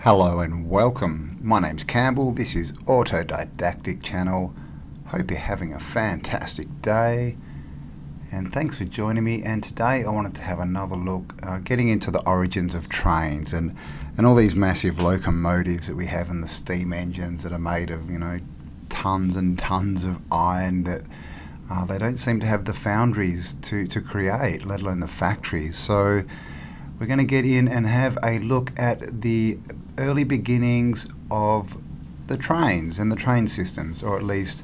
Hello and welcome. My name's Campbell. This is AutoDidactic channel. Hope you're having a fantastic day. And thanks for joining me. And today I wanted to have another look, getting into the origins of trains and all these massive locomotives that we have in the steam engines that are made of, tons and tons of iron that they don't seem to have the foundries to create, let alone the factories. So we're going to get in and have a look at the early beginnings of the trains and the train systems, or at least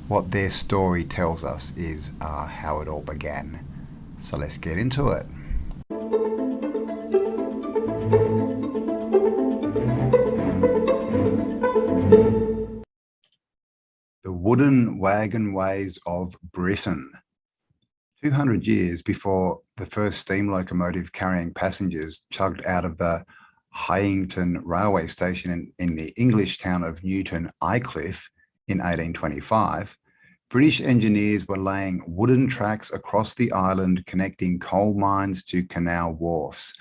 what their story tells us is how it all began. So let's get into it. The wooden wagon ways of Britain. 200 years before the first steam locomotive carrying passengers chugged out of the Hyington railway station in the English town of Newton Aycliffe in 1825, British engineers were laying wooden tracks across the island connecting coal mines to canal wharfs.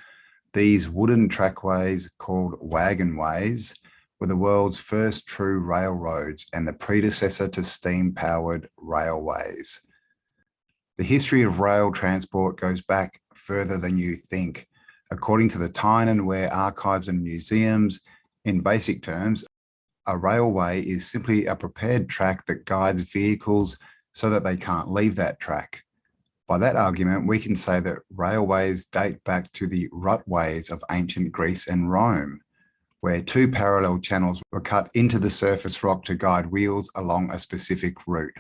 These wooden trackways, called wagonways, were the world's first true railroads and the predecessor to steam-powered railways. The history of rail transport goes back further than you think. According to the Tyne and Ware Archives and Museums, in basic terms, a railway is simply a prepared track that guides vehicles so that they can't leave that track. By that argument, we can say that railways date back to the rutways of ancient Greece and Rome, where two parallel channels were cut into the surface rock to guide wheels along a specific route.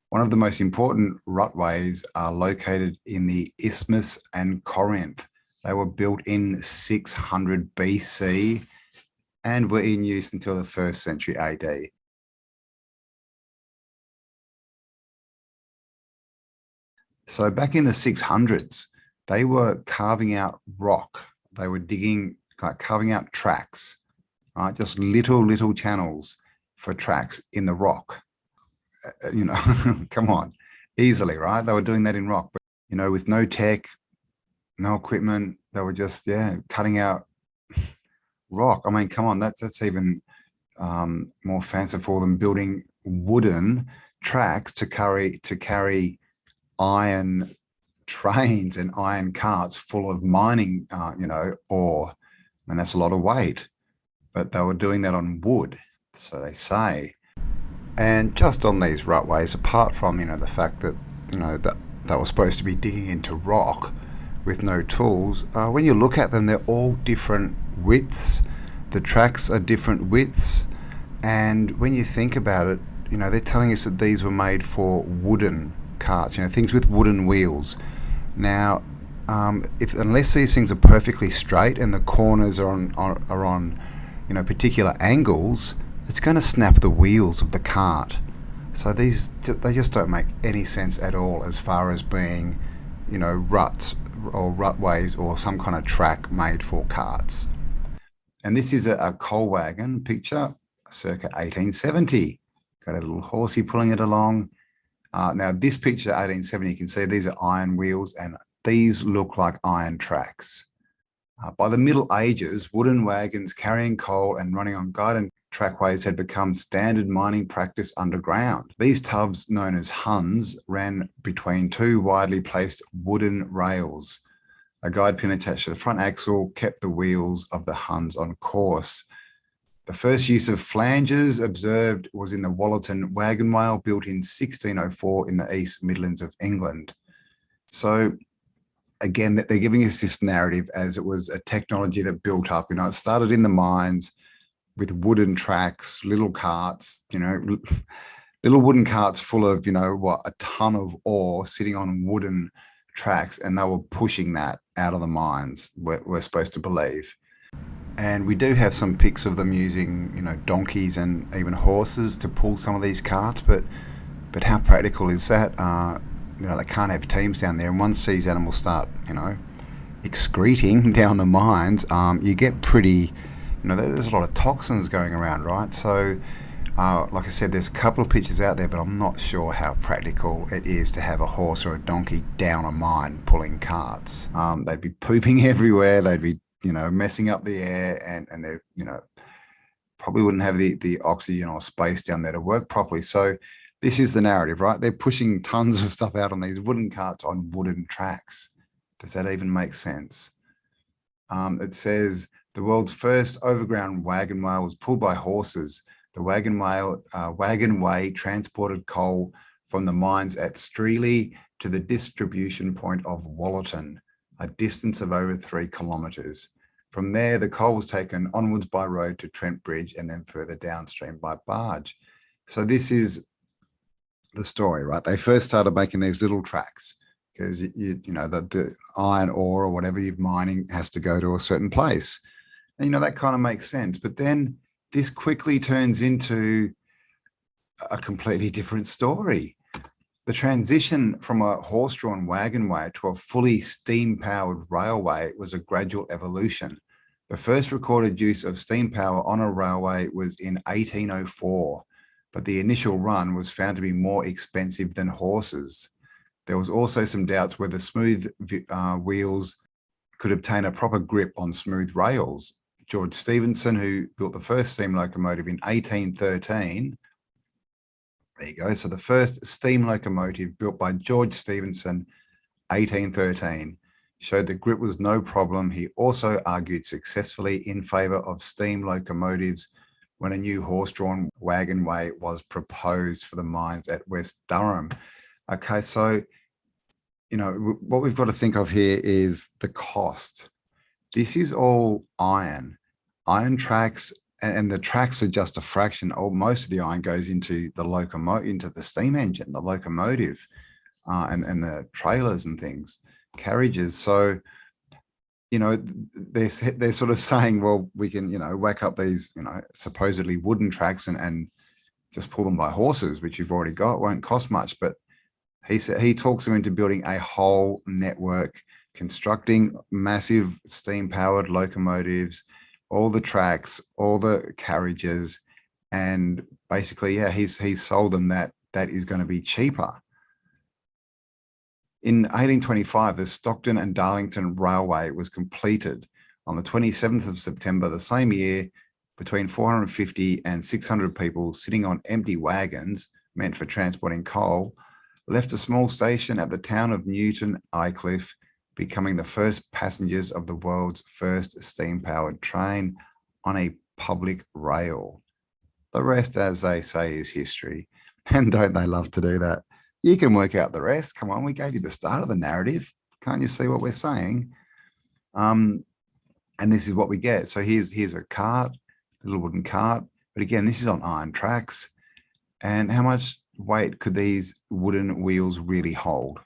One of the most important rutways are located in the Isthmus and Corinth. They were built in 600 BC and were in use until the 1st century AD. So back in the 600s, they were carving out rock. They were carving out tracks, right? Just little channels for tracks in the rock. Come on, easily, right? They were doing that in rock, but, with no tech, no equipment, they were just, cutting out rock. I mean, come on, that's even more fanciful than building wooden tracks to carry iron trains and iron carts full of mining, ore. And that's a lot of weight, but they were doing that on wood, so they say. And just on these rutways, apart from, the fact that, that they were supposed to be digging into rock with no tools, when you look at them, they're all different widths. The tracks are different widths. And when you think about it, they're telling us that these were made for wooden carts, things with wooden wheels. Now, unless these things are perfectly straight and the corners are on particular angles, it's going to snap the wheels of the cart. So they just don't make any sense at all as far as being, ruts or rutways or some kind of track made for carts. And this is a coal wagon picture, circa 1870. Got a little horsey pulling it along. Now this picture, 1870, you can see these are iron wheels and these look like iron tracks. By the Middle Ages, wooden wagons carrying coal and running on guided trackways had become standard mining practice underground. These tubs, known as huns, ran between two widely placed wooden rails. A guide pin attached to the front axle kept the wheels of the huns on course. The first use of flanges observed was in the Wallerton wagon wheel, built in 1604 in the East Midlands of England. So again, they're giving us this narrative as it was a technology that built up. It started in the mines with wooden tracks, little carts, little wooden carts full of, a ton of ore sitting on wooden tracks, and they were pushing that out of the mines, we're supposed to believe. And we do have some pics of them using, donkeys and even horses to pull some of these carts, but how practical is that? They can't have teams down there, and once these animals start, excreting down the mines, you get pretty, there's a lot of toxins going around, right? So, like I said, there's a couple of pictures out there, but I'm not sure how practical it is to have a horse or a donkey down a mine pulling carts. They'd be pooping everywhere. They'd be, messing up the air, and they're, probably wouldn't have the oxygen or space down there to work properly. So this is the narrative, right? They're pushing tons of stuff out on these wooden carts on wooden tracks. Does that even make sense? It says the world's first overground wagon wheel was pulled by horses. The wagonway transported coal from the mines at Streatley to the distribution point of Wallerton, a distance of over 3 kilometres. From there, the coal was taken onwards by road to Trent Bridge and then further downstream by barge. So this is the story, right? They first started making these little tracks because the iron ore or whatever you're mining has to go to a certain place. And that kind of makes sense. But then this quickly turns into a completely different story. The transition from a horse-drawn wagonway to a fully steam-powered railway was a gradual evolution. The first recorded use of steam power on a railway was in 1804, but the initial run was found to be more expensive than horses. There was also some doubts whether smooth wheels could obtain a proper grip on smooth rails. George Stephenson, who built the first steam locomotive in 1813, there you go. So the first steam locomotive built by George Stephenson, 1813, showed that grip was no problem. He also argued successfully in favour of steam locomotives when a new horse-drawn wagonway was proposed for the mines at West Durham. Okay, so, what we've got to think of here is the cost. This is all iron tracks, and the tracks are just a fraction, or most of the iron goes into the locomotive, into the steam engine, the locomotive, and the trailers and things, carriages. So, they're sort of saying, well, we can, whack up these, supposedly wooden tracks and just pull them by horses, which you've already got, won't cost much. But he talks them into building a whole network, constructing massive steam-powered locomotives, all the tracks, all the carriages, and basically, he's sold them that is going to be cheaper. In 1825, the Stockton and Darlington Railway was completed. On the 27th of September the same year, between 450 and 600 people sitting on empty wagons meant for transporting coal left a small station at the town of Newton Aycliffe, becoming the first passengers of the world's first steam-powered train on a public rail. The rest, as they say, is history. And don't they love to do that? You can work out the rest. Come on, we gave you the start of the narrative. Can't you see what we're saying? And this is what we get. So here's a cart, a little wooden cart. But again, this is on iron tracks. And how much weight could these wooden wheels really hold?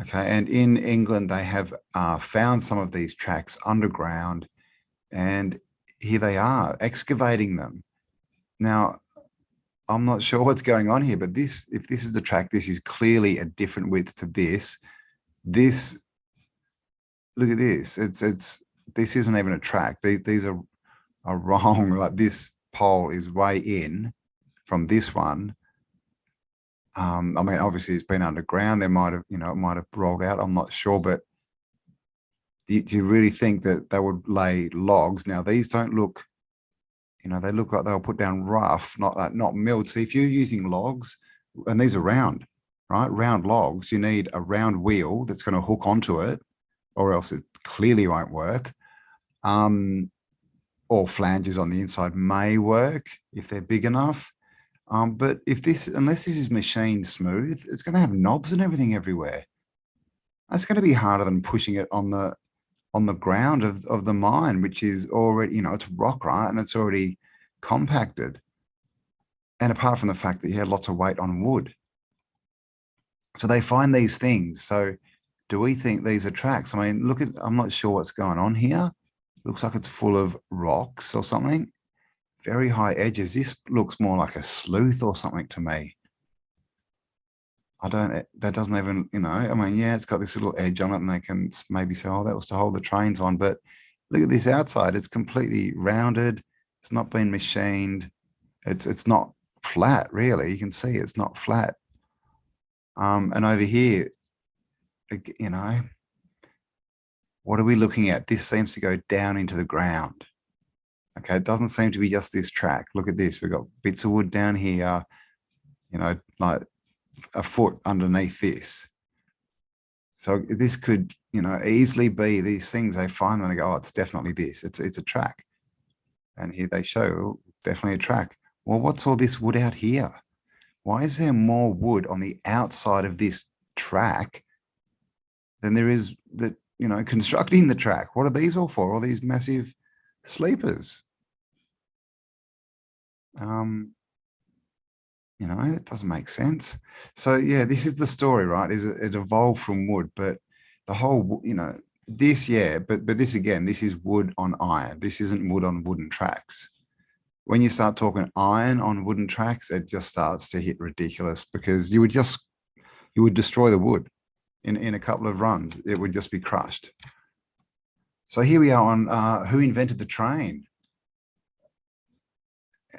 Okay, and in England, they have found some of these tracks underground, and here they are excavating them. Now, I'm not sure what's going on here, but if this is the track, this is clearly a different width to this. Look at this. This isn't even a track. These are wrong. Like, this pole is way in from this one. I mean, obviously it's been underground. There might have, it might have rolled out. I'm not sure, but do you really think that they would lay logs? Now, these don't look, they look like they'll put down rough, not milled. So if you're using logs, and these are round, right? Round logs, you need a round wheel that's going to hook onto it, or else it clearly won't work. Or flanges on the inside may work if they're big enough. But unless this is machined smooth, it's going to have knobs and everything everywhere. That's going to be harder than pushing it on the ground of the mine, which is already, it's rock, right? And it's already compacted. And apart from the fact that you had lots of weight on wood. So they find these things. So do we think these are tracks? I mean, I'm not sure what's going on here. Looks like it's full of rocks or something. Very high edges. This looks more like a sleuth or something to me. That doesn't even, I mean, yeah, it's got this little edge on it, and they can maybe say, oh, that was to hold the trains on. But look at this outside. It's completely rounded. It's not been machined. It's not flat, really. You can see it's not flat. And over here, what are we looking at? This seems to go down into the ground. Okay, it doesn't seem to be just this track. Look at this. We've got bits of wood down here, you know, like a foot underneath this. So this could, you know, easily be these things. They find them and they go, oh, it's definitely this. It's a track. And here they show, oh, definitely a track. Well, what's all this wood out here? Why is there more wood on the outside of this track than there is that, you know, constructing the track? What are these all for? All these massive sleepers? You know, it doesn't make sense. So yeah, this is the story, right? Is it evolved from wood, but the whole, you know, this, yeah, but this again, this is wood on iron. This isn't wood on wooden tracks. When you start talking iron on wooden tracks, it just starts to hit ridiculous, because you would destroy the wood in a couple of runs. It would just be crushed. So here we are on who invented the train.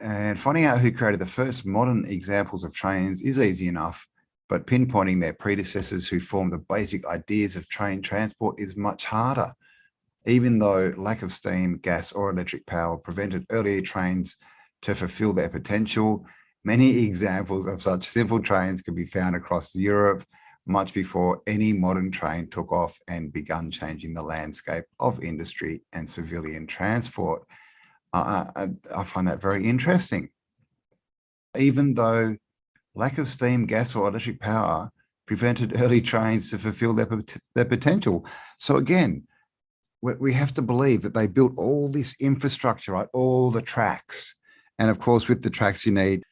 And finding out who created the first modern examples of trains is easy enough, but pinpointing their predecessors who formed the basic ideas of train transport is much harder. Even though lack of steam, gas, or electric power prevented earlier trains to fulfill their potential, many examples of such simple trains could be found across Europe much before any modern train took off and begun changing the landscape of industry and civilian transport. I find that very interesting. Even though lack of steam, gas, or electric power prevented early trains to fulfill their potential. So again, we have to believe that they built all this infrastructure, right? All the tracks. And of course, with the tracks you need,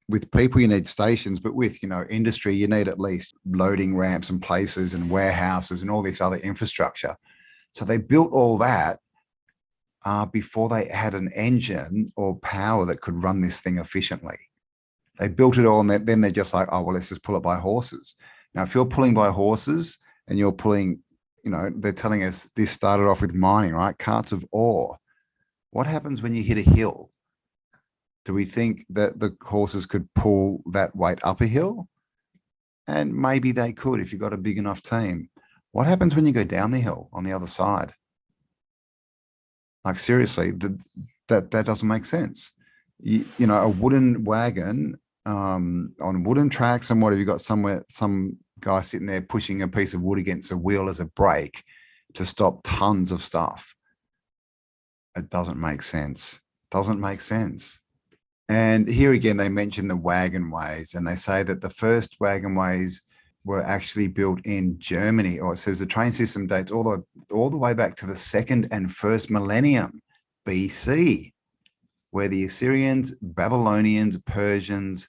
with people, you need stations, but with, you know, industry, you need at least loading ramps and places and warehouses and all this other infrastructure. So they built all that before they had an engine or power that could run this thing efficiently. They built it all, and then they're just like, oh, well, let's just pull it by horses. Now, if you're pulling by horses and you're pulling, you know, they're telling us this started off with mining, right? Carts of ore. What happens when you hit a hill? Do we think that the horses could pull that weight up a hill? And maybe they could if you've got a big enough team. What happens when you go down the hill on the other side? Like, seriously, that doesn't make sense. You know, a wooden wagon on wooden tracks, and what have you got somewhere, some guy sitting there pushing a piece of wood against a wheel as a brake to stop tons of stuff. It doesn't make sense. Doesn't make sense. And here again, they mention the wagon ways, and they say that the first wagon ways were actually built in Germany, or it says the train system dates all the way back to the 2nd and 1st millennium BC, where the Assyrians, Babylonians, Persians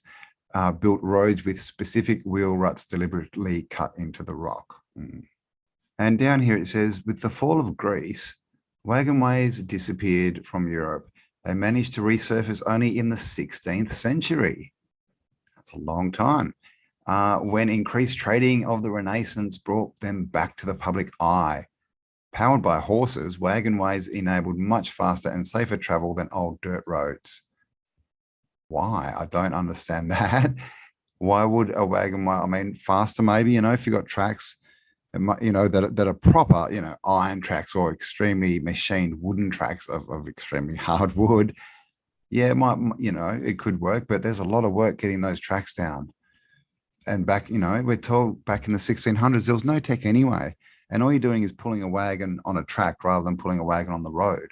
built roads with specific wheel ruts deliberately cut into the rock. And down here it says, with the fall of Greece, wagon ways disappeared from Europe. They managed to resurface only in the 16th century. That's a long time. When increased trading of the Renaissance brought them back to the public eye. Powered by horses, wagon ways enabled much faster and safer travel than old dirt roads. Why? I don't understand that. Why would a wagon way, I mean, faster maybe, you know, if you've got tracks, you know, that are proper, you know, iron tracks or extremely machined wooden tracks of extremely hard wood. Yeah, it might, you know, it could work, but there's a lot of work getting those tracks down. And back, you know, we're told back in the 1600s, there was no tech anyway. And all you're doing is pulling a wagon on a track rather than pulling a wagon on the road.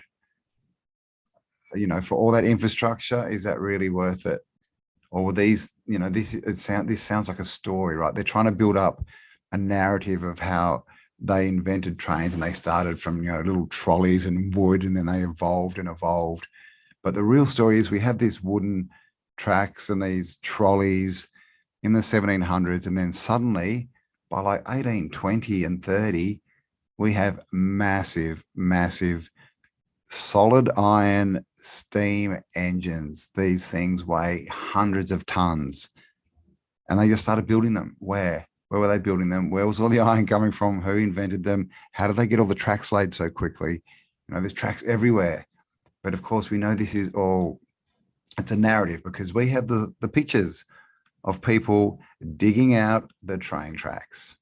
You know, for all that infrastructure, is that really worth it? Or these, you know, this sounds like a story, right? They're trying to build up a narrative of how they invented trains, and they started from, you know, little trolleys and wood, and then they evolved and evolved. But the real story is we have these wooden tracks and these trolleys in the 1700s, and then suddenly by like 1820 and 30, we have massive, massive solid iron steam engines. These things weigh hundreds of tons, and they just started building them. Where were they building them? Where was all the iron coming from? Who invented them? How did they get all the tracks laid so quickly? You know, there's tracks everywhere. But of course, we know this is all, it's a narrative, because we have the pictures of people digging out the train tracks.